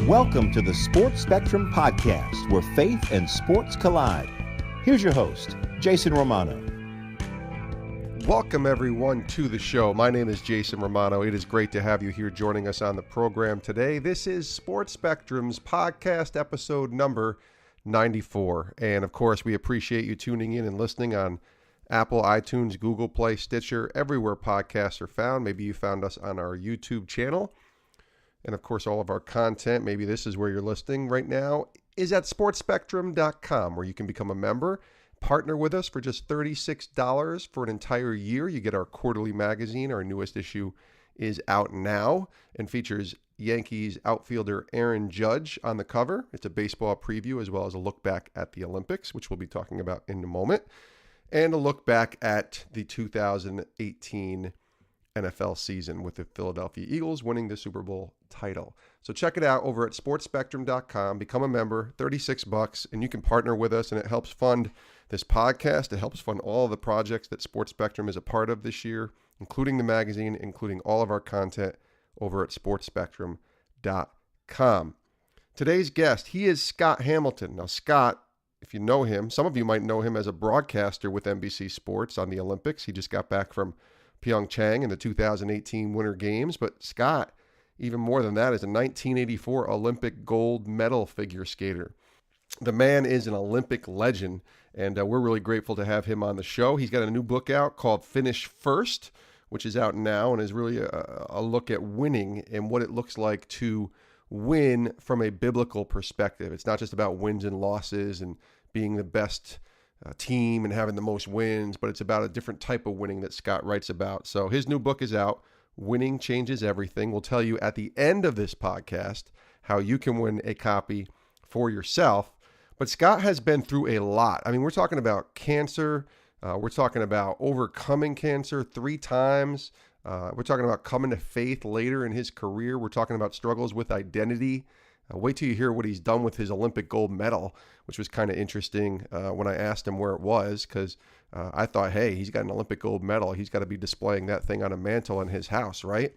Welcome to the Sports Spectrum Podcast, where faith and sports collide. Here's your host, Jason Romano. Welcome, everyone, to the show. My name is Jason Romano. It is great to have you here joining us on the program today. This is Sports Spectrum's podcast episode number 94. And, of course, we appreciate you tuning in and listening on Apple, iTunes, Google Play, Stitcher, everywhere podcasts are found. Maybe you found us on our YouTube channel. And, of course, all of our content, maybe this is where you're listening right now, is at sportspectrum.com, where you can become a member. Partner with us for just $36 for an entire year. You get our quarterly magazine. Our newest issue is out now and features Yankees outfielder Aaron Judge on the cover. It's a baseball preview as well as a look back at the Olympics, which we'll be talking about in a moment, and a look back at the 2018 NFL season with the Philadelphia Eagles winning the Super Bowl title. So check it out over at sportspectrum.com. Become a member, $36, and you can partner with us, and it helps fund this podcast. It helps fund all of the projects that Sports Spectrum is a part of this year, including the magazine, including all of our content over at sportspectrum.com. Today's guest, he is Scott Hamilton. Now, Scott, if you know him, some of you might know him as a broadcaster with NBC Sports on the Olympics. He just got back from Pyeongchang in the 2018 Winter Games. But Scott, even more than that, is a 1984 Olympic gold medal figure skater. The man is an Olympic legend, and we're really grateful to have him on the show. He's got a new book out called Finish First, which is out now and is really a look at winning and what it looks like to win from a biblical perspective. It's not just about wins and losses and being the best team and having the most wins, but it's about a different type of winning that Scott writes about. So his new book is out, Winning Changes Everything. We'll tell you at the end of this podcast how you can win a copy for yourself. But Scott has been through a lot. I mean, we're talking about cancer. We're talking about overcoming cancer 3 times. We're talking about coming to faith later in his career. We're talking about struggles with identity. Wait till you hear what he's done with his Olympic gold medal, which was kind of interesting when I asked him where it was, because I thought, hey, he's got an Olympic gold medal. He's got to be displaying that thing on a mantle in his house, right?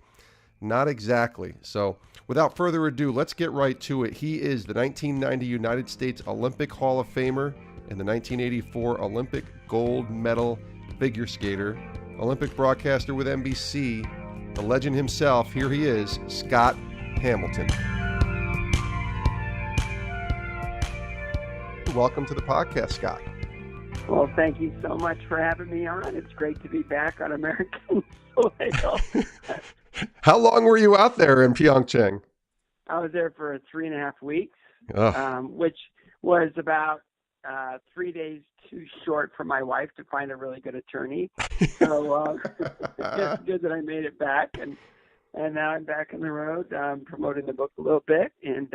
Not exactly. So without further ado, let's get right to it. He is the 1990 United States Olympic Hall of Famer and the 1984 Olympic gold medal figure skater, Olympic broadcaster with NBC, the legend himself. Here he is, Scott Hamilton. Welcome to the podcast, Scott. Well, thank you so much for having me on. It's great to be back on American soil. How long were you out there in Pyeongchang? I was there for 3.5 weeks, Oh. which was about 3 days too short for my wife to find a really good attorney. So it's good that I made it back, and now I'm back on the road promoting the book a little bit, and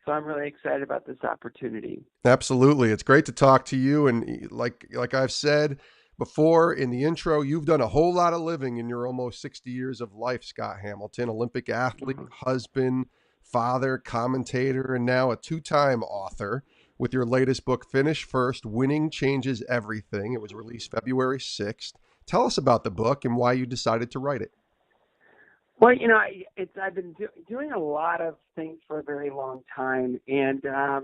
so I'm really excited about this opportunity. Absolutely. It's great to talk to you. And like I've said before in the intro, you've done a whole lot of living in your almost 60 years of life, Scott Hamilton, Olympic athlete, husband, father, commentator, and now a 2-time author with your latest book, Finish First, Winning Changes Everything. It was released February 6th. Tell us about the book and why you decided to write it. Well, I've been doing a lot of things for a very long time, and I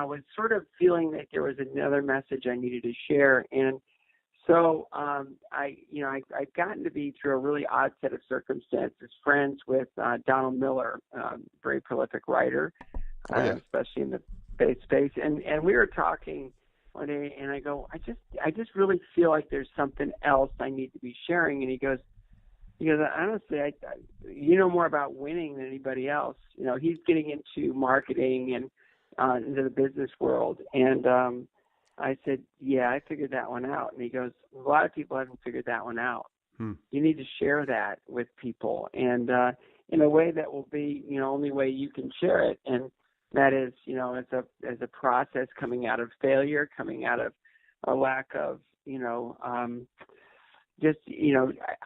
was sort of feeling that there was another message I needed to share, and so I've gotten to be, through a really odd set of circumstances, friends with Donald Miller, very prolific writer, especially in the faith space, and we were talking one day, and I go, I just really feel like there's something else I need to be sharing, and he goes, honestly, you know more about winning than anybody else. He's getting into marketing and into the business world. And I said, yeah, I figured that one out. And he goes, a lot of people haven't figured that one out. You need to share that with people. And in a way that will be, only way you can share it. And that is, as a process coming out of failure, coming out of a lack of,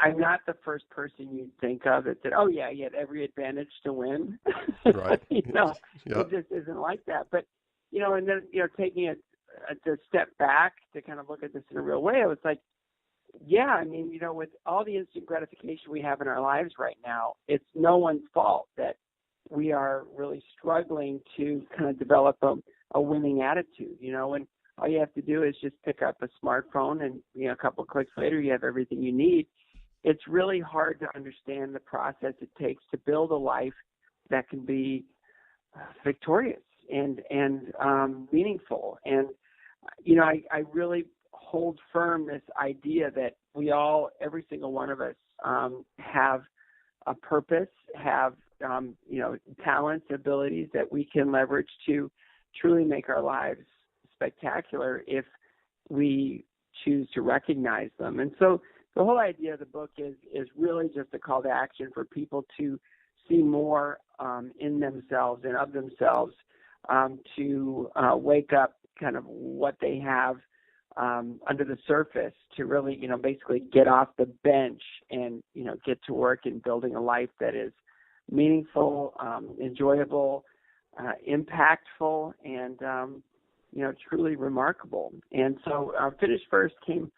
I'm not the first person you'd think of that said, oh, yeah, he had every advantage to win. Right. It just isn't like that. But, and then, taking a step back to kind of look at this in a real way, I was like, yeah, I mean, with all the instant gratification we have in our lives right now, it's no one's fault that we are really struggling to kind of develop a winning attitude, and all you have to do is just pick up a smartphone and, a couple of clicks later, you have everything you need. It's really hard to understand the process it takes to build a life that can be victorious and meaningful. And, I really hold firm this idea that we all, every single one of us, have a purpose, have, talents, abilities that we can leverage to truly make our lives spectacular if we choose to recognize them. And so the whole idea of the book is really just a call to action for people to see more in themselves and of themselves, to wake up kind of what they have under the surface, to really, basically get off the bench and, get to work in building a life that is meaningful, enjoyable, impactful, and, truly remarkable. And so Finish First came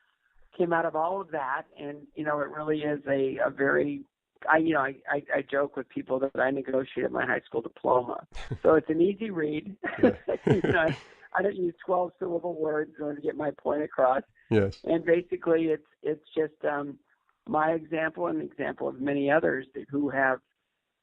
out of all of that. And, it really is a very, I joke with people that I negotiated my high school diploma. So it's an easy read. Yeah. I don't use 12-syllable words in order to get my point across. Yes. And basically it's just my example and the example of many others who have,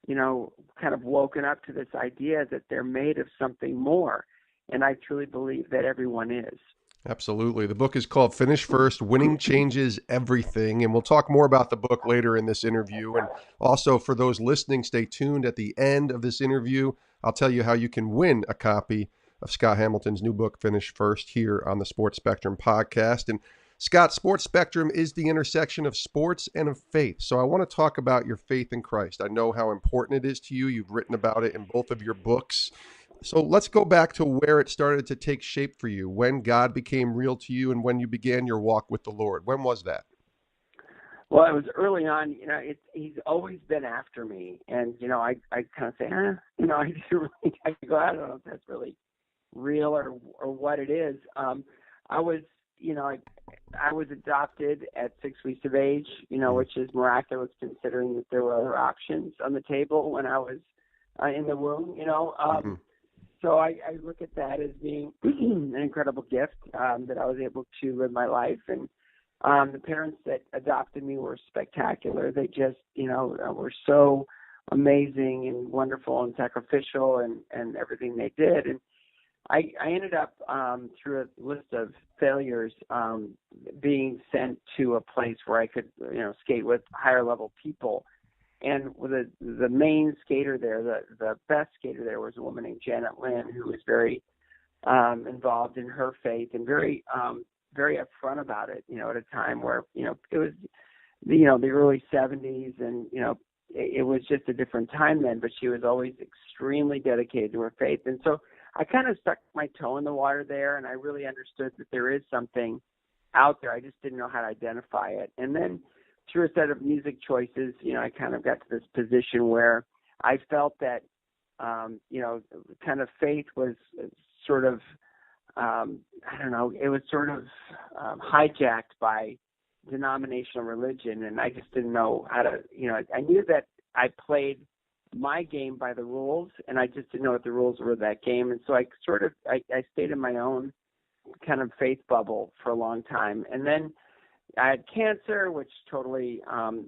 kind of woken up to this idea that they're made of something more. And I truly believe that everyone is. Absolutely. The book is called Finish First, Winning Changes Everything. And we'll talk more about the book later in this interview. And also for those listening, stay tuned. At the end of this interview, I'll tell you how you can win a copy of Scott Hamilton's new book, Finish First, here on the Sports Spectrum podcast. And Scott, Sports Spectrum is the intersection of sports and of faith. So I want to talk about your faith in Christ. I know how important it is to you. You've written about it in both of your books. So let's go back to where it started to take shape for you, when God became real to you and when you began your walk with the Lord. When was that? Well, it was early on. He's always been after me. And, I kind of say, I didn't really, I go, I don't know if that's really real or what it is. I was adopted at 6 weeks of age, which is miraculous considering that there were other options on the table when I was in the womb, So I look at that as being an incredible gift that I was able to live my life. And the parents that adopted me were spectacular. They just, were so amazing and wonderful and sacrificial and everything they did. And I ended up, through a list of failures, being sent to a place where I could, skate with higher level people. And with the main skater there, the best skater there was a woman named Janet Lynn, who was very involved in her faith and very upfront about it, at a time where, it was, the early 70s and, it was just a different time then, but she was always extremely dedicated to her faith. And so I kind of stuck my toe in the water there, and I really understood that there is something out there. I just didn't know how to identify it. And then through a set of music choices, I kind of got to this position where I felt that, kind of faith was sort of, it was sort of hijacked by denominational religion. And I just didn't know how to, I knew that I played my game by the rules, and I just didn't know what the rules were of that game. And so I stayed in my own kind of faith bubble for a long time. And then I had cancer, which totally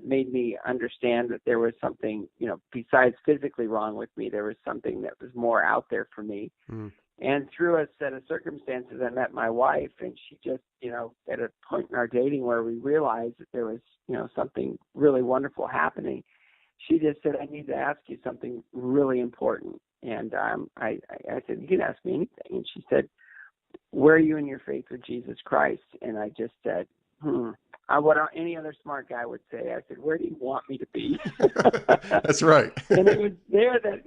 made me understand that there was something, besides physically wrong with me, there was something that was more out there for me. Mm. And through a set of circumstances, I met my wife, and she just, at a point in our dating where we realized that there was, something really wonderful happening, she just said, I need to ask you something really important. And I said, you can ask me anything. And she said, where are you in your faith with Jesus Christ? And I just said, what any other smart guy would say. I said, where do you want me to be? That's right. And it was there that,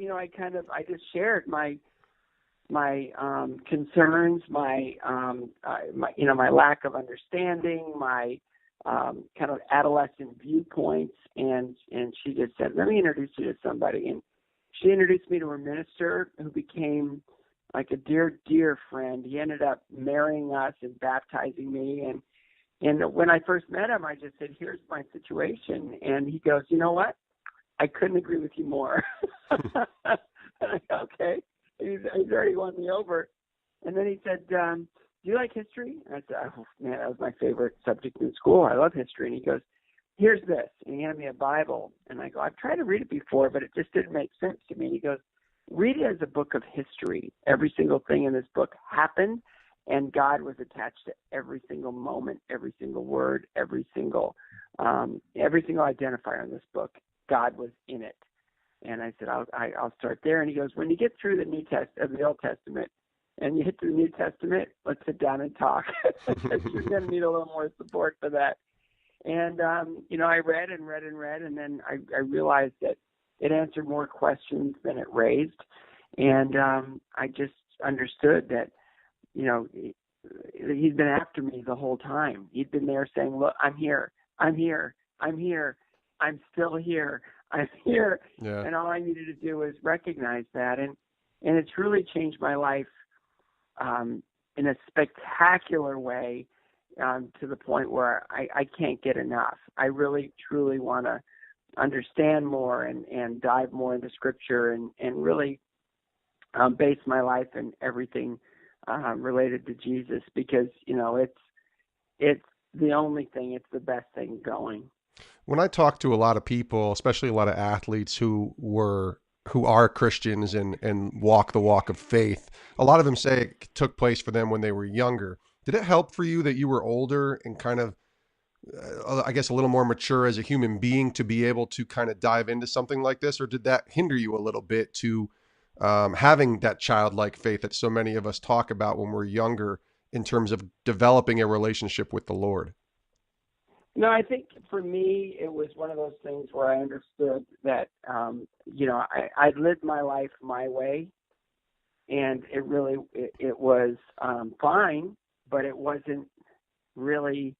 I just shared my concerns, my lack of understanding, my kind of adolescent viewpoints. And she just said, let me introduce you to somebody. And she introduced me to a minister who became like a dear, dear friend. He ended up marrying us and baptizing me. And when I first met him, I just said, here's my situation. And he goes, you know what? I couldn't agree with you more. Okay, he's already won me over. And then he said, do you like history? And I said, oh, man, that was my favorite subject in school. I love history. And he goes, here's this. And he handed me a Bible. And I go, I've tried to read it before, but it just didn't make sense to me. And he goes, read it as a book of history. Every single thing in this book happened, and God was attached to every single moment, every single word, every single identifier in this book. God was in it. And I said, I'll start there. And he goes, when you get through the Old Testament and you hit to the New Testament, let's sit down and talk. You're going to need a little more support for that. And, I read, and then I realized that it answered more questions than it raised. And I just understood that, he'd been after me the whole time. He'd been there saying, look, I'm here. I'm still here. I'm here. Yeah. And all I needed to do was recognize that. And it's really changed my life in a spectacular way, to the point where I can't get enough. I really, truly want to understand more and dive more into Scripture and really base my life and everything related to Jesus, because, it's the only thing, it's the best thing going. When I talk to a lot of people, especially a lot of athletes who are Christians and walk the walk of faith, a lot of them say it took place for them when they were younger. Did it help for you that you were older and kind of, I guess, a little more mature as a human being to be able to kind of dive into something like this? Or did that hinder you a little bit to having that childlike faith that so many of us talk about when we're younger in terms of developing a relationship with the Lord? No, I think for me, it was one of those things where I understood that, I lived my life my way, and it was fine, but it wasn't really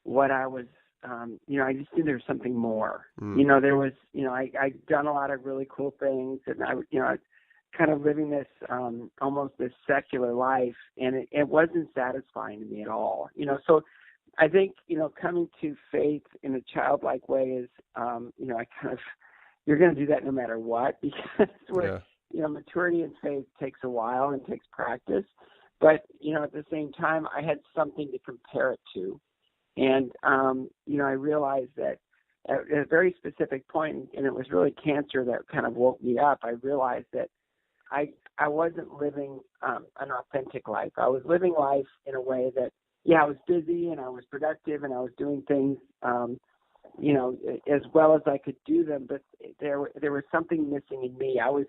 what I was, I just knew there was something more. There was, I'd done a lot of really cool things, and I was kind of living this, almost this secular life, and it wasn't satisfying to me at all. So I think, coming to faith in a childlike way is, you're going to do that no matter what, because maturity in faith takes a while and takes practice. But, at the same time, I had something to compare it to. And, I realized that at a very specific point, and it was really cancer that kind of woke me up, I realized that I wasn't living an authentic life. I was living life in a way that, I was busy and I was productive and I was doing things, as well as I could do them, but there was something missing in me. I was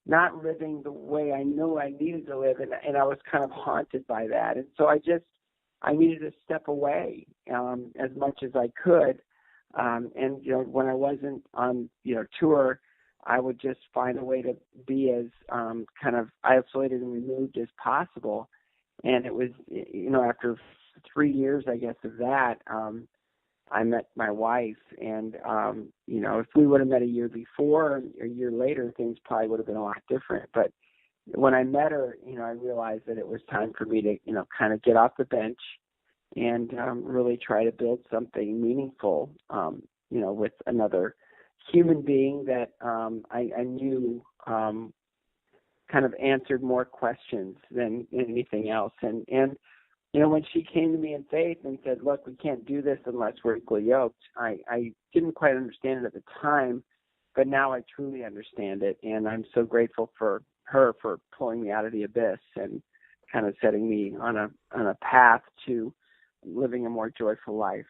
not living the way I knew I needed to live, and I was kind of haunted by that. And so I needed to step away as much as I could. And, when I wasn't on, tour, I would just find a way to be as kind of isolated and removed as possible. And it was, after 3 years, I guess, of that, I met my wife. And, if we would have met a year before or a year later, things probably would have been a lot different. But when I met her, I realized that it was time for me to, kind of get off the bench and really try to build something meaningful, with another human being that I knew kind of answered more questions than anything else. And when she came to me in faith and said, look, we can't do this unless we're equally yoked, I didn't quite understand it at the time, but now I truly understand it. And I'm so grateful for her for pulling me out of the abyss and kind of setting me on a path to living a more joyful life.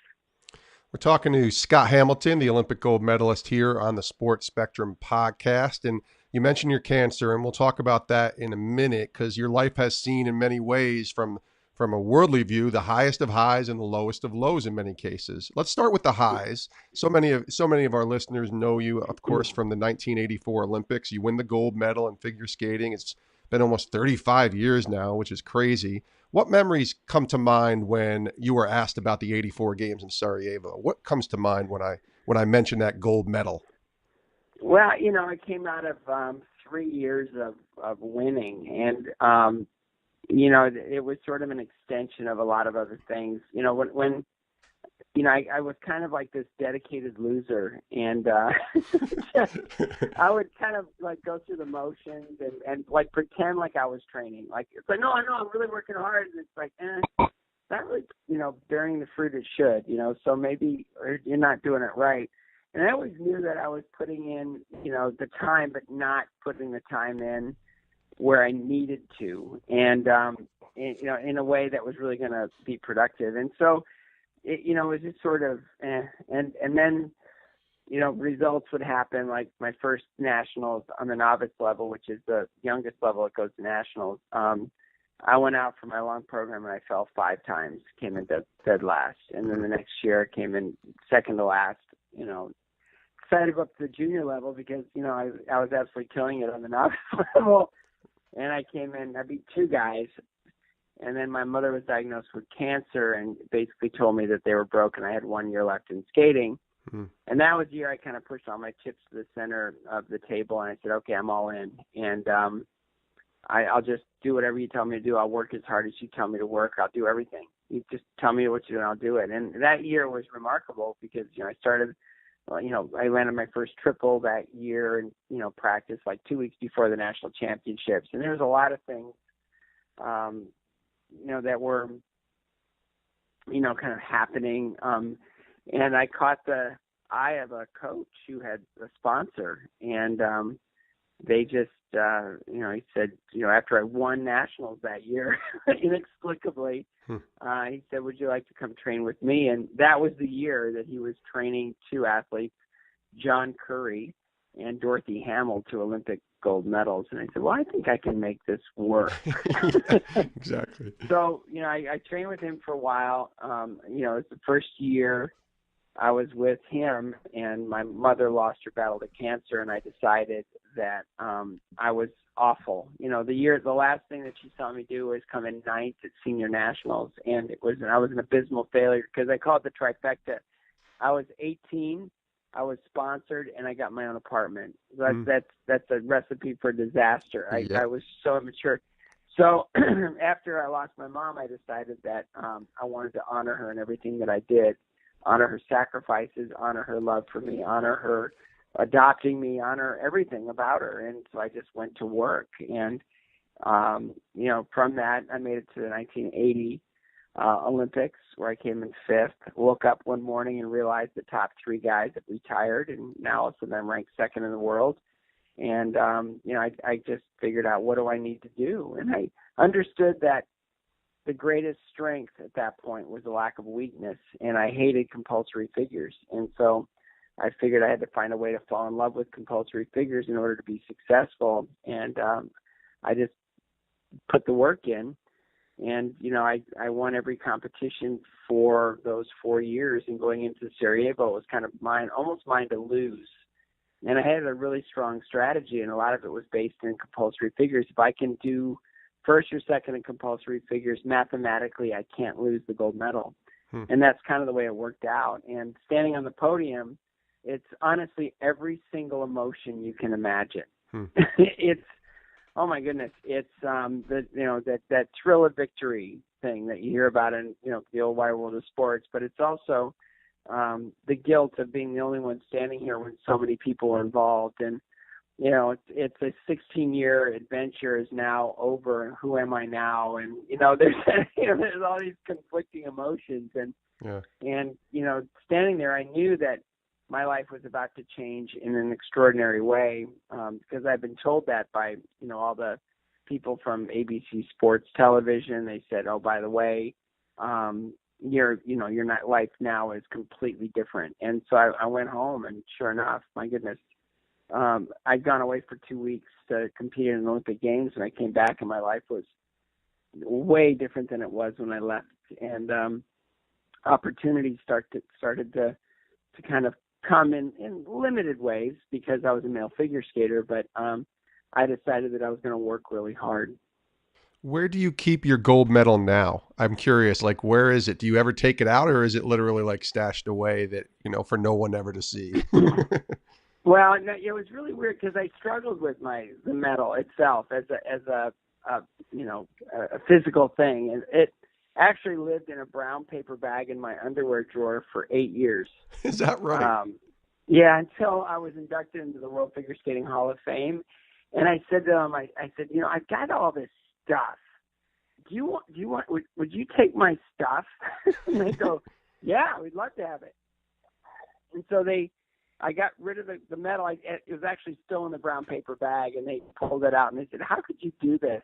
We're talking to Scott Hamilton, the Olympic gold medalist, here on the Sports Spectrum podcast. And you mentioned your cancer, and we'll talk about that in a minute, because your life has seen in many ways, from a worldly view, the highest of highs and the lowest of lows in many cases. Let's start with the highs. So many of our listeners know you, of course, from the 1984 Olympics. You win the gold medal in figure skating. It's been almost 35 years now, which is crazy. What memories come to mind when you were asked about the 84 games in Sarajevo? What comes to mind when I mention that gold medal? Well, I came out of 3 years of winning, and it was sort of an extension of a lot of other things. When I was kind of like this dedicated loser, and I would kind of like go through the motions and like pretend like I was training. Like it's like, no, I know I'm really working hard, and it's like, not really, bearing the fruit it should, so maybe you're not doing it right. And I always knew that I was putting in, the time, but not putting the time in where I needed to, and in a way that was really going to be productive. And so, it was just sort of, and then, results would happen. Like my first nationals on the novice level, which is the youngest level that goes to nationals. I went out for my long program and I fell 5 times, came in dead last. And then the next year I came in second to last, excited to go up to the junior level because, I was absolutely killing it on the novice level. And I came in, I beat 2 guys. And then my mother was diagnosed with cancer and basically told me that they were broke and I had 1 year left in skating. And that was the year I kind of pushed all my chips to the center of the table. And I said, okay, I'm all in. And I'll just do whatever you tell me to do. I'll work as hard as you tell me to work. I'll do everything. You just tell me what to do and I'll do it. And that year was remarkable because, I started, I landed my first triple that year and, practiced like 2 weeks before the national championships. And there was a lot of things, that were, kind of happening. And I caught the eye of a coach who had a sponsor. And they just, he said, after I won nationals that year, inexplicably, he said, would you like to come train with me? And that was the year that he was training 2 athletes, John Curry and Dorothy Hamill, to Olympic gold medals. And I said, well, I think I can make this work. Yeah, exactly. So, I trained with him for a while. It's the first year I was with him and my mother lost her battle to cancer. And I decided that I was awful. The last thing that she saw me do was come in 9th at senior nationals. And I was an abysmal failure because I call it the trifecta. I was 18. I was sponsored and I got my own apartment. That's a recipe for disaster. I was so immature. So after I lost my mom, I decided that I wanted to honor her in everything that I did, honor her sacrifices, honor her love for me, honor her adopting me, honor everything about her. And so I just went to work. And, from that, I made it to the 1980 Olympics, where I came in 5th. Woke up one morning and realized the top 3 guys had retired, and now all of a sudden I'm ranked 2nd in the world. And I just figured out, what do I need to do? And I understood that the greatest strength at that point was the lack of weakness, and I hated compulsory figures. And so I figured I had to find a way to fall in love with compulsory figures in order to be successful. And I just put the work in. And, I won every competition for those 4 years, and going into Sarajevo was kind of almost mine to lose. And I had a really strong strategy, and a lot of it was based in compulsory figures. If I can do 1st or 2nd in compulsory figures, mathematically, I can't lose the gold medal. And that's kind of the way it worked out. And standing on the podium, it's honestly every single emotion you can imagine. It's, oh my goodness, it's that thrill of victory thing that you hear about in the old wide world of sports, but it's also the guilt of being the only one standing here when so many people are involved. And it's a 16-year adventure is now over, and who am I now? And there's there's all these conflicting emotions, and standing there, I knew that my life was about to change in an extraordinary way, because I've been told that by, all the people from ABC Sports Television. They said, oh, by the way, your life now is completely different. And so I went home, and sure enough, my goodness, I'd gone away for 2 weeks to compete in the Olympic Games, and I came back and my life was way different than it was when I left. And opportunities started to kind of come in limited ways because I was a male figure skater, but I decided that I was going to work really hard. Where do you keep your gold medal now? I'm curious, like, where is it? Do you ever take it out, or is it literally like stashed away that, for no one ever to see? Well, it was really weird because I struggled with the medal itself as a physical thing. And actually lived in a brown paper bag in my underwear drawer for 8 years. Is that right? Yeah, until I was inducted into the World Figure Skating Hall of Fame. And I said to them, I said, I've got all this stuff. Would you take my stuff? And they go, yeah, we'd love to have it. And so I got rid of the medal. It was actually still in the brown paper bag, and they pulled it out, and they said, how could you do this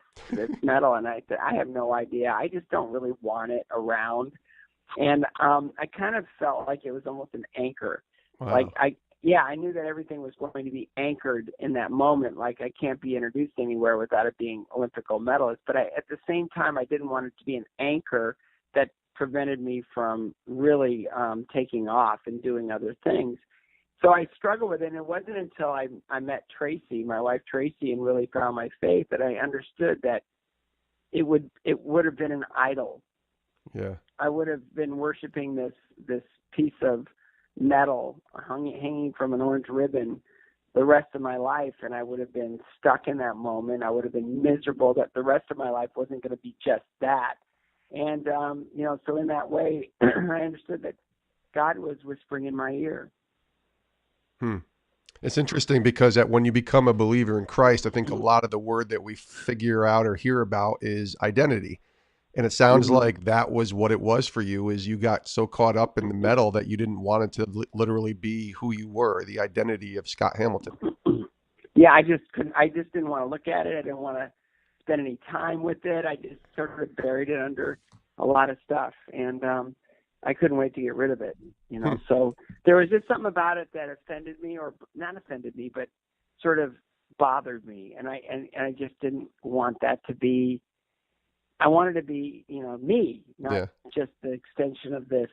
medal? And I said, I have no idea. I just don't really want it around. And I kind of felt like it was almost an anchor. Wow. Like, I knew that everything was going to be anchored in that moment. Like, I can't be introduced anywhere without it being Olympic gold medalist. But at the same time, I didn't want it to be an anchor that prevented me from really taking off and doing other things. So I struggled with it, and it wasn't until I met Tracy, my wife Tracy, and really found my faith that I understood that it would have been an idol. Yeah. I would have been worshiping this piece of metal hanging from an orange ribbon the rest of my life, and I would have been stuck in that moment. I would have been miserable that the rest of my life wasn't going to be just that. And, so in that way, I understood that God was whispering in my ear. It's interesting because when you become a believer in Christ, I think a lot of the word that we figure out or hear about is identity. And it sounds like that was what it was for you, is you got so caught up in the medal that you didn't want it to literally be who you were, the identity of Scott Hamilton. Yeah, I just didn't want to look at it. I didn't want to spend any time with it. I just sort of buried it under a lot of stuff. And I couldn't wait to get rid of it, So there was just something about it that offended me, or not offended me, but sort of bothered me. And I just didn't want that to be. I wanted to be, me, not just the extension of this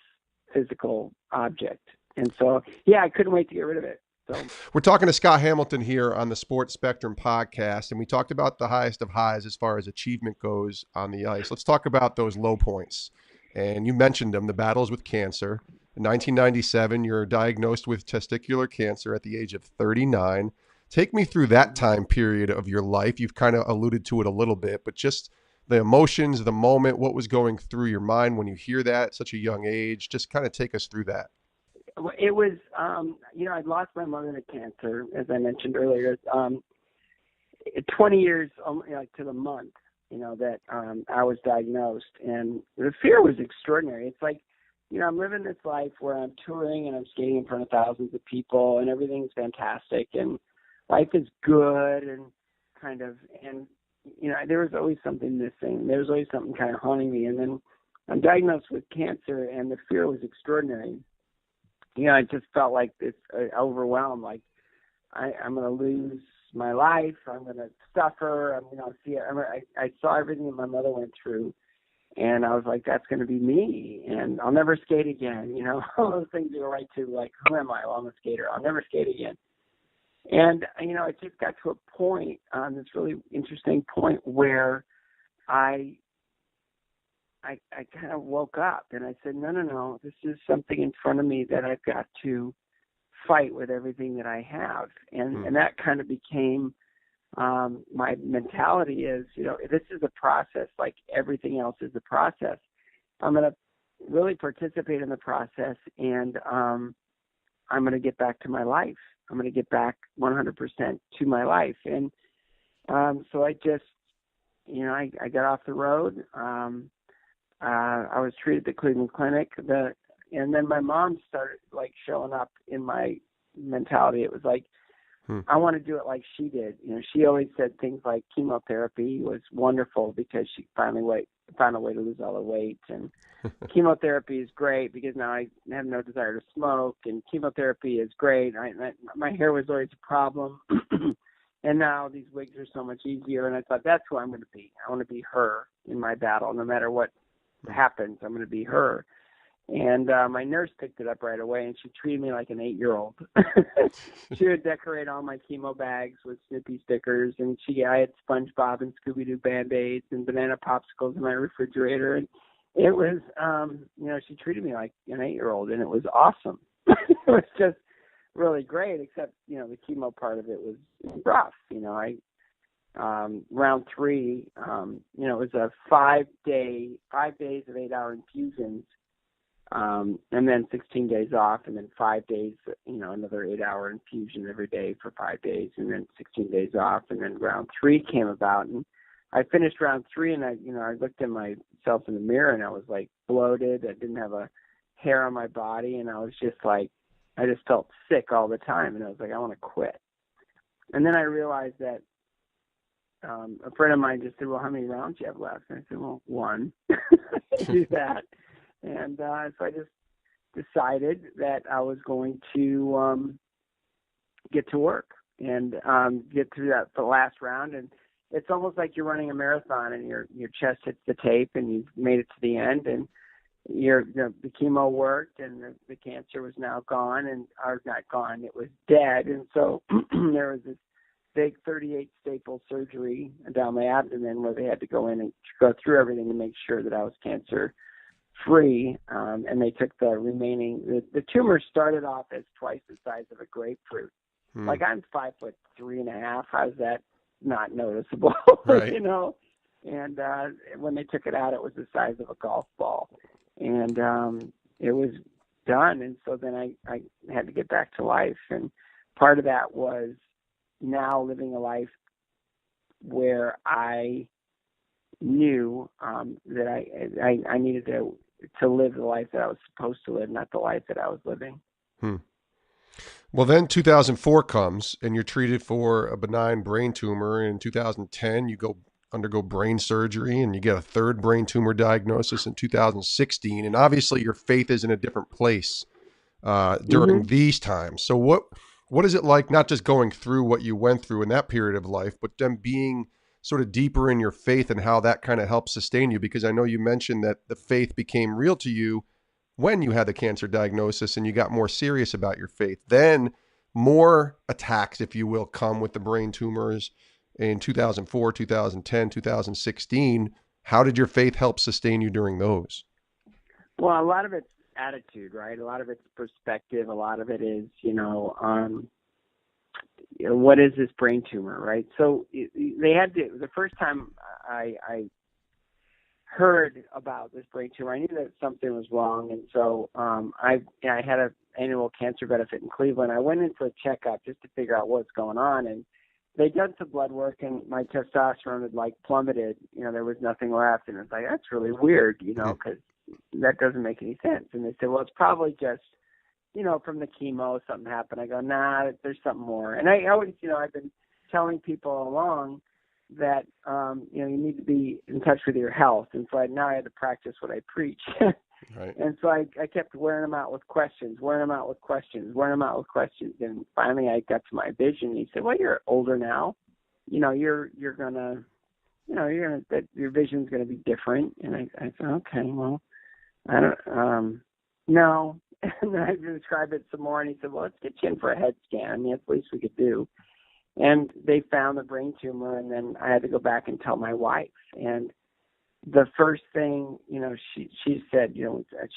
physical object. And so, I couldn't wait to get rid of it. So we're talking to Scott Hamilton here on the Sports Spectrum podcast, and we talked about the highest of highs as far as achievement goes on the ice. Let's talk about those low points. And you mentioned them, the battles with cancer. In 1997, you're diagnosed with testicular cancer at the age of 39. Take me through that time period of your life. You've kind of alluded to it a little bit, but just the emotions, the moment, what was going through your mind when you hear that at such a young age? Just kind of take us through that. It was, I'd lost my mother to cancer, as I mentioned earlier, 20 years to the month, that I was diagnosed. And the fear was extraordinary. It's like, I'm living this life where I'm touring and I'm skating in front of thousands of people and everything's fantastic and life is good and there was always something missing. There was always something kind of haunting me. And then I'm diagnosed with cancer, and the fear was extraordinary. I just felt like this overwhelmed, like I'm going to lose my life. I'm going to suffer. I'm going to see it. I saw everything that my mother went through, and I was like, that's going to be me, and I'll never skate again. All those things you go right to, like, who am I? Well, I'm a skater. I'll never skate again. And, it just got to a point, this really interesting point where I kind of woke up and I said, no, this is something in front of me that I've got to fight with everything that I have. And that kind of became my mentality is, this is a process, like everything else is a process. I'm going to really participate in the process, and I'm going to get back to my life. I'm going to get back 100% to my life. And so I just, I got off the road. I was treated at the Cleveland Clinic. And then my mom started like showing up in my mentality. It was like, I want to do it like she did. She always said things like chemotherapy was wonderful because she found a way to lose all the weight, and chemotherapy is great because now I have no desire to smoke, and chemotherapy is great. My hair was always a problem, and now these wigs are so much easier. And I thought, that's who I'm going to be. I want to be her in my battle. No matter what happens, I'm going to be her. And my nurse picked it up right away, and she treated me like an 8-year-old. She would decorate all my chemo bags with Snoopy stickers, and I had SpongeBob and Scooby-Doo Band-Aids and banana popsicles in my refrigerator. And it was, she treated me like an 8-year-old, and it was awesome. It was just really great, except, the chemo part of it was rough. round 3, it was a 5 days of 8-hour infusions, and then 16 days off, and then 5 days, another 8-hour infusion every day for 5 days, and then 16 days off, and then round 3 came about, and I finished round 3, and I looked at myself in the mirror, and I was like bloated. I didn't have a hair on my body, and I was just like, I just felt sick all the time, and I was like, I want to quit. And then I realized that a friend of mine just said, well, how many rounds do you have left? And I said, well, 1. Do that. And so I just decided that I was going to get to work and get through the last round. And it's almost like you're running a marathon, and your chest hits the tape, and you've made it to the end, and the chemo worked, and the cancer was now gone, or not gone, it was dead. And so there was this big 38 staple surgery down my abdomen where they had to go in and go through everything to make sure that I was cancer free. And they took the remaining, the tumor started off as twice the size of a grapefruit. Like, I'm 5'3.5". How's that not noticeable? Right. And when they took it out, it was the size of a golf ball, and it was done. And so then I had to get back to life, and part of that was now living a life where I knew that I needed to live the life that I was supposed to live, not the life that I was living. Well, then 2004 comes, and you're treated for a benign brain tumor. In 2010, you undergo brain surgery, and you get a third brain tumor diagnosis in 2016. And obviously, your faith is in a different place during these times. So what is it like, not just going through what you went through in that period of life, but then being sort of deeper in your faith and how that kind of helps sustain you? Because I know you mentioned that the faith became real to you when you had the cancer diagnosis and you got more serious about your faith. Then more attacks, if you will, come with the brain tumors in 2004, 2010, 2016. How did your faith help sustain you during those? Well, a lot of it's attitude, right? A lot of it's perspective. A lot of it is, what is this brain tumor, right? So they had to, the first time I heard about this brain tumor, I knew that something was wrong. And so I had an annual cancer benefit in Cleveland. I went in for a checkup just to figure out what's going on. And they did some blood work, and my testosterone had plummeted. There was nothing left. And it's like, that's really weird, because that doesn't make any sense. And they said, well, it's probably just, from the chemo, something happened. I go, nah, there's something more. And I always, I've been telling people all along that, you need to be in touch with your health. And so now I had to practice what I preach. Right. And so I kept wearing them out with questions. And finally I got to my vision. He said, well, you're older now. You're gonna, your vision's going to be different. And I said, okay, well, I don't, no. And then I described it some more, and he said, well, let's get you in for a head scan. I mean, that's the least we could do. And they found the brain tumor, and then I had to go back and tell my wife. And the first thing, she said,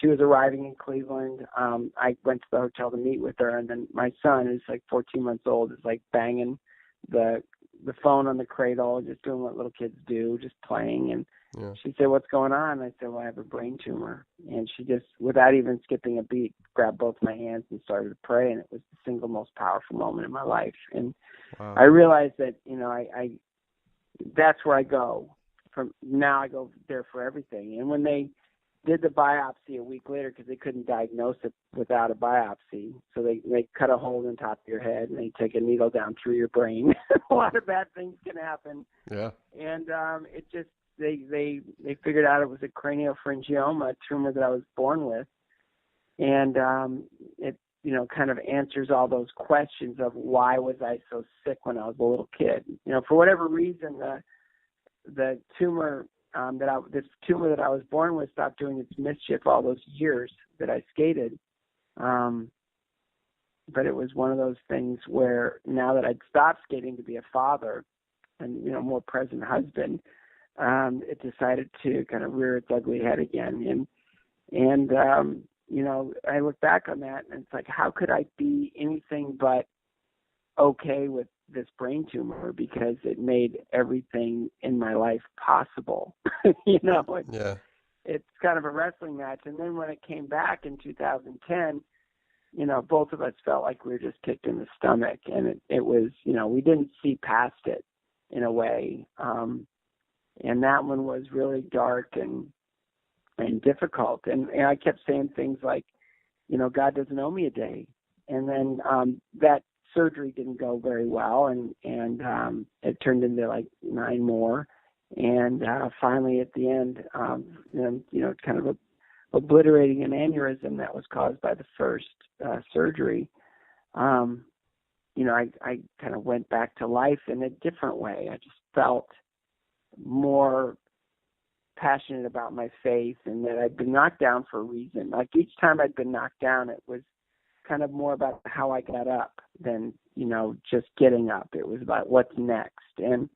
she was arriving in Cleveland. I went to the hotel to meet with her, and then my son, who's 14 months old, is banging the phone on the cradle, just doing what little kids do, just playing. And she said, what's going on? I said, well, I have a brain tumor. And she just, without even skipping a beat, grabbed both my hands and started to pray. And it was the single most powerful moment in my life. And wow. I realized that, I that's where I go. From now, I go there for everything. And when they did the biopsy a week later, because they couldn't diagnose it without a biopsy, so they cut a hole in the top of your head and they take a needle down through your brain. A lot of bad things can happen. Yeah. And it just, they figured out it was a craniopharyngioma, a tumor that I was born with. And it, kind of answers all those questions of why was I so sick when I was a little kid. For whatever reason, the tumor this tumor that I was born with stopped doing its mischief all those years that I skated. But it was one of those things where now that I'd stopped skating to be a father and, more present husband, it decided to kind of rear its ugly head again. And I look back on that and it's like, how could I be anything but okay with this brain tumor because it made everything in my life possible. Yeah. It's kind of a wrestling match. And then when it came back in 2010, both of us felt like we were just kicked in the stomach, and it was, we didn't see past it in a way. And that one was really dark and difficult. And I kept saying things like, God doesn't owe me a day. And then that surgery didn't go very well, and it turned into like 9 more. And finally, at the end, kind of obliterating an aneurysm that was caused by the first surgery. I kind of went back to life in a different way. I just felt more passionate about my faith, and that I'd been knocked down for a reason. Like each time I'd been knocked down, it was kind of more about how I got up than, just getting up. It was about what's next. And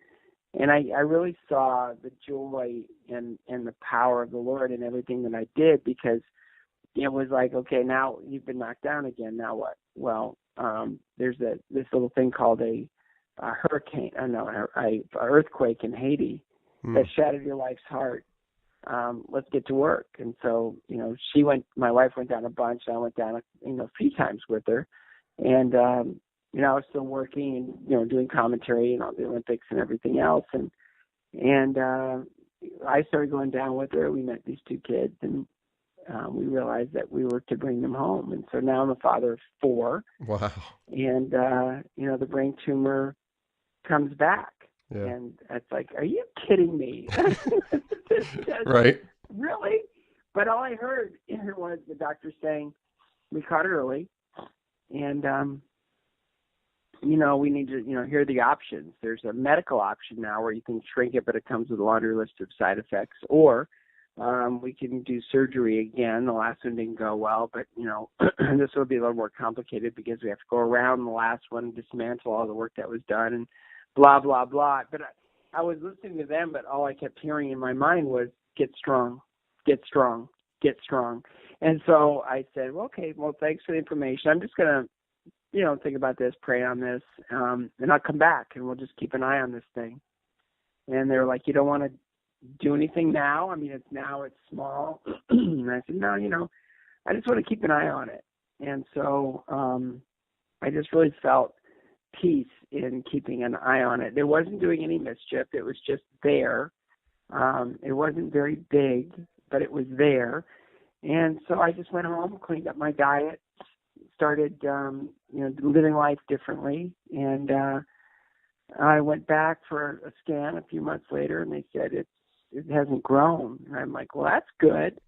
I really saw the joy and the power of the Lord in everything that I did, because it was like, okay, now you've been knocked down again. Now what? Well, there's this little thing called a earthquake in Haiti that shattered your wife's heart. Let's get to work. And so, my wife went down a bunch. I went down, a few times with her. And, I was still working and, doing commentary and all the Olympics and everything else. And I started going down with her. We met these 2 kids, and we realized that we were to bring them home. And so now I'm a father of 4. Wow. And, the brain tumor comes back. Yeah. And it's like, are you kidding me? Right. Really? But all I heard was the doctor saying, we caught it early, and, we need to, here are the options. There's a medical option now where you can shrink it, but it comes with a laundry list of side effects. Or we can do surgery again. The last one didn't go well, but, this will be a little more complicated because we have to go around the last one, dismantle all the work that was done, and blah, blah, blah. But I was listening to them, but all I kept hearing in my mind was, get strong, get strong, get strong. And so I said, well, okay, thanks for the information. I'm just going to, think about this, pray on this, and I'll come back, and we'll just keep an eye on this thing. And they were like, you don't want to do anything now? I mean, it's small. And I said, no, I just want to keep an eye on it. And so I just really felt peace in keeping an eye on it. It wasn't doing any mischief. It was just there. It wasn't very big, but it was there. And so I just went home, cleaned up my diet, started, living life differently. And I went back for a scan a few months later, and they said it hasn't grown. And I'm like, well, that's good.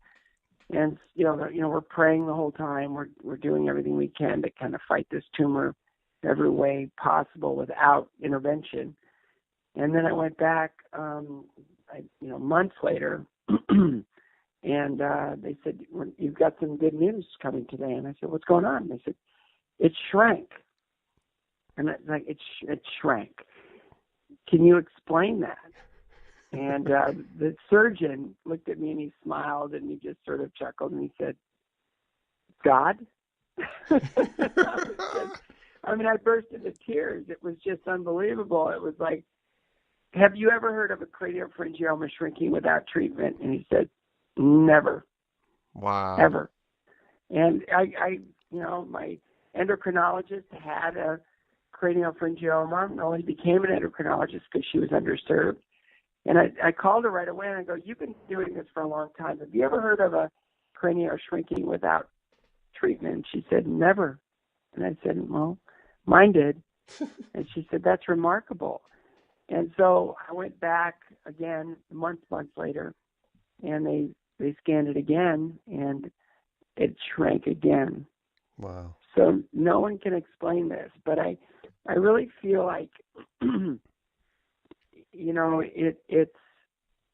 And, we're praying the whole time. We're doing everything we can to kind of fight this tumor every way possible without intervention. And then I went back, months later, and they said, you've got some good news coming today. And I said, what's going on? And they said, it shrank. And it's like, it shrank. Can you explain that? And the surgeon looked at me and he smiled and he just sort of chuckled and he said, God? I burst into tears. It was just unbelievable. It was like, have you ever heard of a craniopharyngioma shrinking without treatment? And he said, never. Wow. Ever. And I my endocrinologist had a craniopharyngioma and only became an endocrinologist because she was underserved. And I called her right away and I go, you've been doing this for a long time. Have you ever heard of a cranial shrinking without treatment? And she said, never. And I said, well, mine did. And she said, that's remarkable. And so I went back again months later, and they scanned it again, and it shrank again. Wow. So no one can explain this, but I really feel like, it's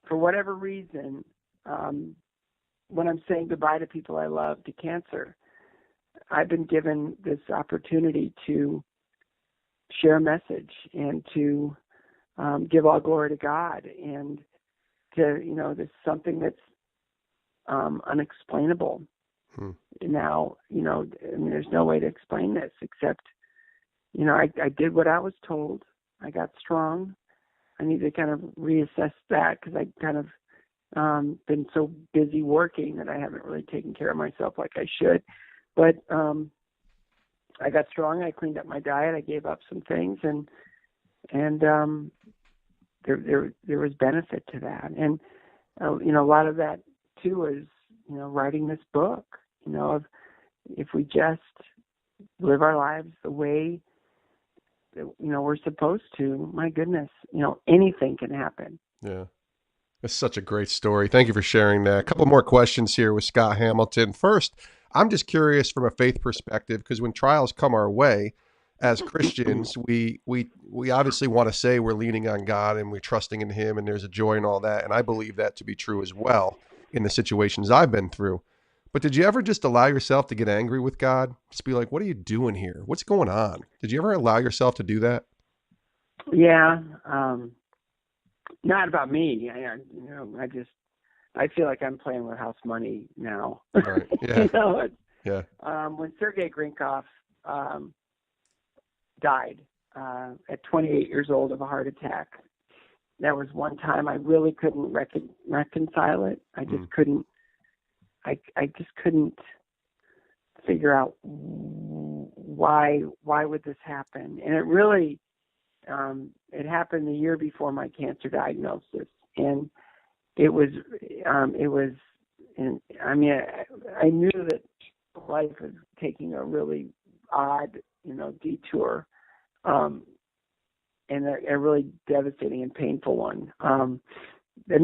for whatever reason, when I'm saying goodbye to people I love to cancer, I've been given this opportunity to share a message and to give all glory to God, and to, there's something that's unexplainable. Now, there's no way to explain this except, I did what I was told. I got strong. I need to kind of reassess that because I kind of been so busy working that I haven't really taken care of myself like I should. But I got strong. I cleaned up my diet. I gave up some things, and there was benefit to that. And a lot of that too is writing this book. Of if we just live our lives the way that we're supposed to, my goodness, anything can happen. Yeah. It's such a great story. Thank you for sharing that. A couple more questions here with Scott Hamilton. First, I'm just curious from a faith perspective, because when trials come our way, as Christians, we obviously want to say we're leaning on God and we're trusting in Him and there's a joy and all that. And I believe that to be true as well in the situations I've been through. But did you ever just allow yourself to get angry with God? Just be like, what are you doing here? What's going on? Did you ever allow yourself to do that? Yeah. Not about me. I feel like I'm playing with house money now. Right. Yeah. Yeah. When Sergei Grinkov died at 28 years old of a heart attack, that was one time I really couldn't reconcile it. I just couldn't. I just couldn't figure out why would this happen, and it really. It happened the year before my cancer diagnosis, and I knew that life was taking a really odd, detour, and a really devastating and painful one. And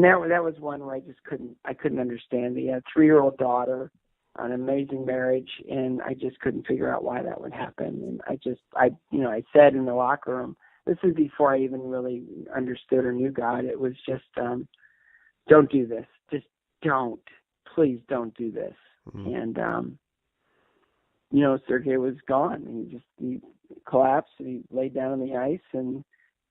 that was one where I couldn't understand. He had a 3-year-old daughter, an amazing marriage, and I just couldn't figure out why that would happen. And I said in the locker room, this is before I even really understood or knew God. It was just, don't do this. Just don't. Please don't do this. Mm-hmm. And, Sergei was gone. He collapsed and he laid down on the ice, and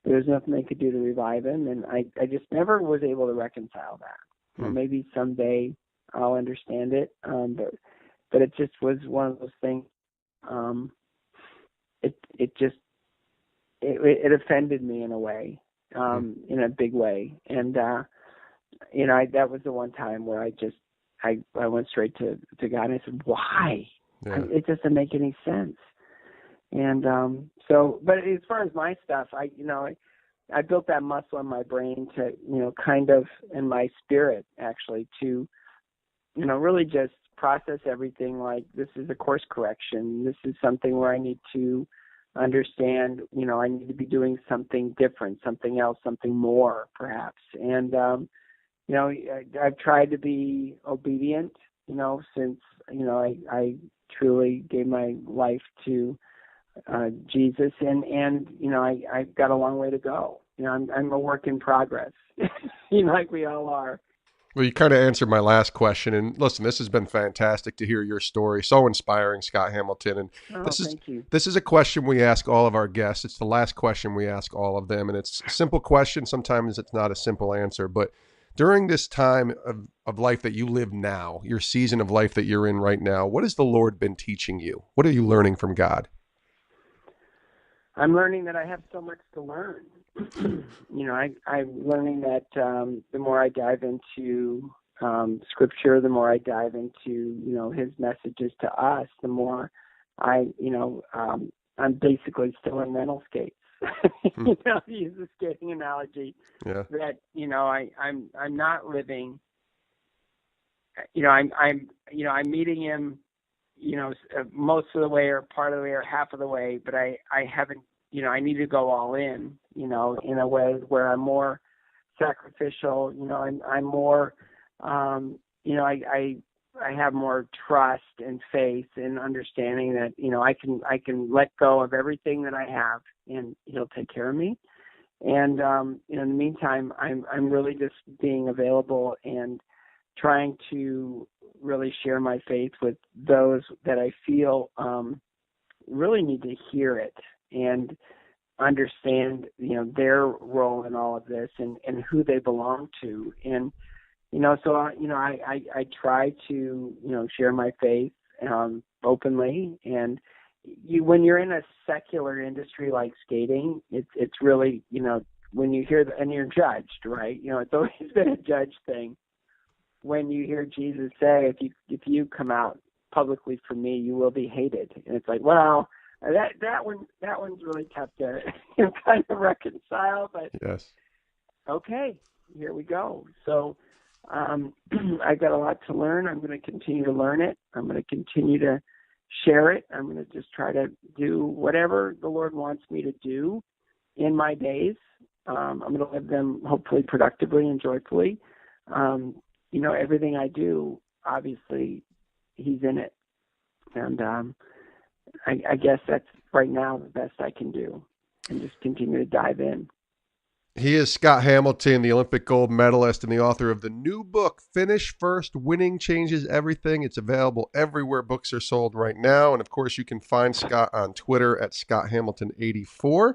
there was nothing they could do to revive him. And I just never was able to reconcile that. Mm-hmm. Maybe someday I'll understand it. But it just was one of those things. It offended me in a way, in a big way. And, that was the one time where I went straight to God and I said, why? Yeah. It doesn't make any sense. And, but as far as my stuff, I built that muscle in my brain to, kind of, in my spirit actually, to, really just process everything like this is a course correction. This is something where I need to understand, I need to be doing something different, something else, something more perhaps. And, I've tried to be obedient, since, I truly gave my life to Jesus and I've got a long way to go. I'm a work in progress, like we all are. Well, you kind of answered my last question. And listen, this has been fantastic to hear your story. So inspiring, Scott Hamilton. And this is a question we ask all of our guests. It's the last question we ask all of them. And it's a simple question. Sometimes it's not a simple answer. But during this time of life that you live now, your season of life that you're in right now, what has the Lord been teaching you? What are you learning from God? I'm learning that I have so much to learn. I'm learning that the more I dive into Scripture, the more I dive into His messages to us, the more I'm basically still in rental skates. To use the skating analogy, yeah. That I'm not living. I'm meeting Him, most of the way or part of the way or half of the way, but I haven't. I need to go all in, in a way where I'm more sacrificial. I'm more, I have more trust and faith and understanding that, I can let go of everything that I have and He'll take care of me. And, in the meantime, I'm really just being available and trying to really share my faith with those that I feel, really need to hear it and understand, their role in all of this and who they belong to. And, so, I try to, share my faith, openly and when you're in a secular industry like skating, it's really, when you hear and you're judged, right? It's always been a judge thing. When you hear Jesus say, if you come out publicly for me, you will be hated, and it's like, well, that one's really tough to kind of reconcile. But yes, okay, here we go. So I've got a lot to learn. I'm going to continue to learn it. I'm going to continue to share it. I'm going to just try to do whatever the Lord wants me to do in my days. I'm going to live them hopefully productively and joyfully. Everything I do, obviously, He's in it. And I guess that's right now the best I can do, and just continue to dive in. He is Scott Hamilton, the Olympic gold medalist and the author of the new book, Finish First, Winning Changes Everything. It's available everywhere books are sold right now. And, of course, you can find Scott on Twitter at ScottHamilton84.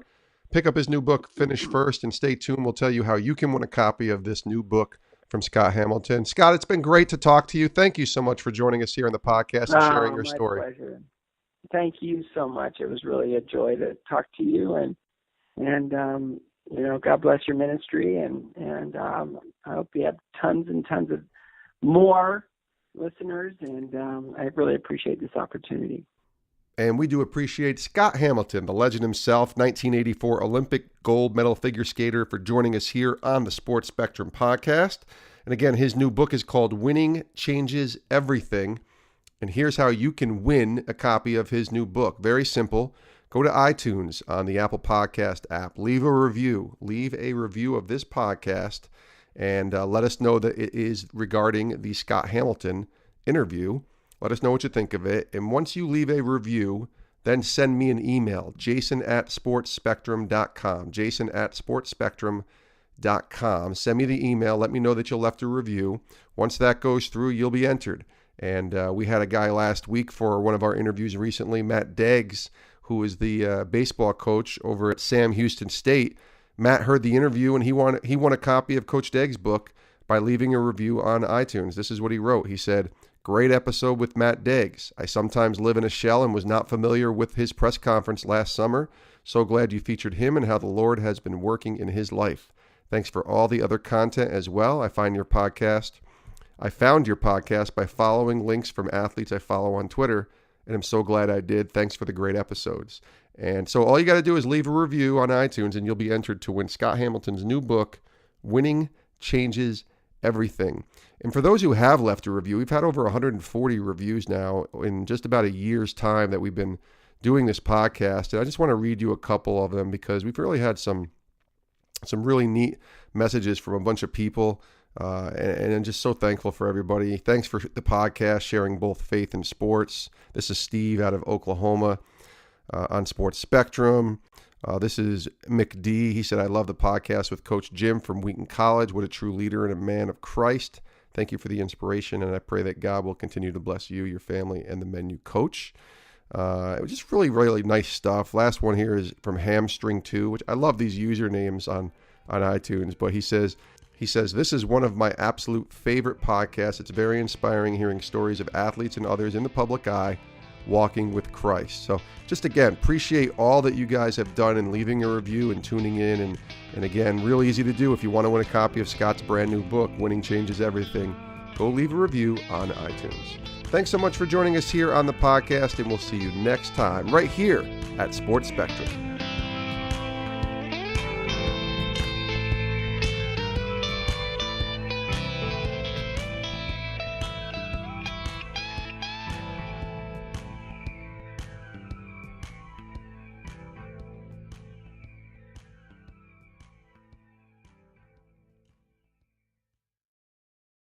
Pick up his new book, Finish First, and stay tuned. We'll tell you how you can win a copy of this new book from Scott Hamilton. Scott, it's been great to talk to you. Thank you so much for joining us here on the podcast and sharing your story. My pleasure. Thank you so much. It was really a joy to talk to you, and God bless your ministry, and I hope you have tons and tons of more listeners, and I really appreciate this opportunity. And we do appreciate Scott Hamilton, the legend himself, 1984 Olympic gold medal figure skater, for joining us here on the Sports Spectrum podcast. And again, his new book is called Winning Changes Everything. And here's how you can win a copy of his new book. Very simple. Go to iTunes on the Apple Podcast app. Leave a review. Leave a review of this podcast and let us know that it is regarding the Scott Hamilton interview. Let us know what you think of it. And once you leave a review, then send me an email, jason@sportspectrum.com, jason@sportspectrum.com. Send me the email. Let me know that you left a review. Once that goes through, you'll be entered. And we had a guy last week for one of our interviews recently, Matt Deggs, who is the baseball coach over at Sam Houston State. Matt heard the interview, and he won a copy of Coach Deggs' book by leaving a review on iTunes. This is what he wrote. He said, "Great episode with Matt Deggs. I sometimes live in a shell and was not familiar with his press conference last summer. So glad you featured him and how the Lord has been working in his life. Thanks for all the other content as well. I found your podcast by following links from athletes I follow on Twitter, and I'm so glad I did. Thanks for the great episodes." And so all you got to do is leave a review on iTunes, and you'll be entered to win Scott Hamilton's new book, Winning Changes Everything. And for those who have left a review, we've had over 140 reviews now in just about a year's time that we've been doing this podcast. And I just want to read you a couple of them because we've really had some really neat messages from a bunch of people. And I'm just so thankful for everybody. Thanks for the podcast, sharing both faith and sports. This is Steve out of Oklahoma on Sports Spectrum. This is Mick D. He said, "I love the podcast with Coach Jim from Wheaton College. What a true leader and a man of Christ. Thank you for the inspiration, and I pray that God will continue to bless you, your family, and the men you coach." It was just really, really nice stuff. Last one here is from Hamstring2, which I love these usernames on iTunes, but he says, "This is one of my absolute favorite podcasts. It's very inspiring hearing stories of athletes and others in the public eye walking with Christ." So just again, appreciate all that you guys have done in leaving a review and tuning in. And again, real easy to do. If you want to win a copy of Scott's brand new book, Winning Changes Everything, go leave a review on iTunes. Thanks so much for joining us here on the podcast, and we'll see you next time right here at Sports Spectrum.